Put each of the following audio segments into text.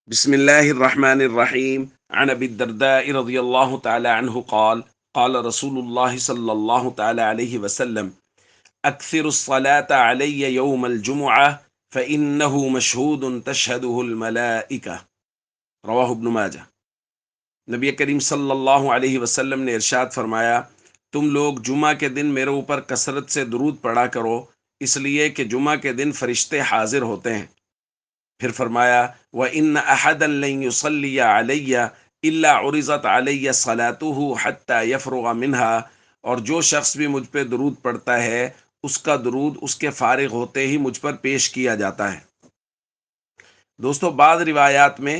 بسم الله الرحمن الرحيم. عن أبي الدرداء رضي الله تعالى عنه قال قال رسول الله صلى الله تعالى عليه وسلم أكثر الصلاة علي يوم الجمعة فإنه مشهود تشهده الملائكة. رواہ ابن ماجہ۔ نبی کریم صلی اللہ علیہ وسلم نے ارشاد فرمایا، تم لوگ جمعہ کے دن میرے اوپر کثرت سے درود پڑھا کرو، اس لیے کہ جمعہ کے دن فرشتے حاضر ہوتے ہیں۔ پھر فرمایا وَإِنَّ أَحَدًا لَّن يُصَلِّيَ عَلَيَّ إِلَّا عُرِضَتْ عَلَيَّ صَلَاتُهُ حَتَّى يَفْرُغَ مِنْهَا، اور جو شخص بھی مجھ پہ درود پڑھتا ہے اس کا درود اس کے فارغ ہوتے ہی مجھ پر پیش کیا جاتا ہے۔ دوستو، بعض روایات میں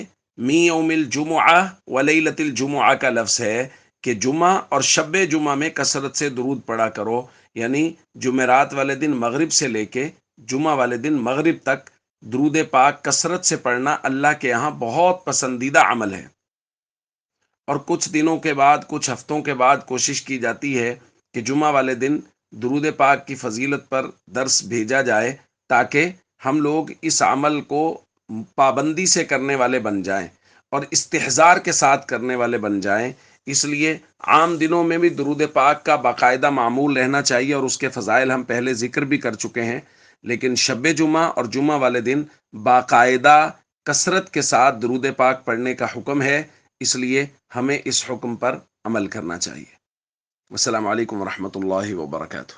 می یوم الجمعہ و لیلۃ الجمعہ کا لفظ ہے کہ جمعہ اور شب جمعہ میں کثرت سے درود پڑھا کرو، یعنی جمعرات والے دن مغرب سے لے کے جمعہ والے دن مغرب تک درود پاک کثرت سے پڑھنا اللہ کے یہاں بہت پسندیدہ عمل ہے۔ اور کچھ دنوں کے بعد، کچھ ہفتوں کے بعد کوشش کی جاتی ہے کہ جمعہ والے دن درود پاک کی فضیلت پر درس بھیجا جائے تاکہ ہم لوگ اس عمل کو پابندی سے کرنے والے بن جائیں اور استحضار کے ساتھ کرنے والے بن جائیں۔ اس لیے عام دنوں میں بھی درود پاک کا باقاعدہ معمول رہنا چاہیے، اور اس کے فضائل ہم پہلے ذکر بھی کر چکے ہیں، لیکن شب جمعہ اور جمعہ والے دن باقاعدہ کثرت کے ساتھ درود پاک پڑھنے کا حکم ہے، اس لیے ہمیں اس حکم پر عمل کرنا چاہیے۔ السلام علیکم ورحمۃ اللہ وبرکاتہ۔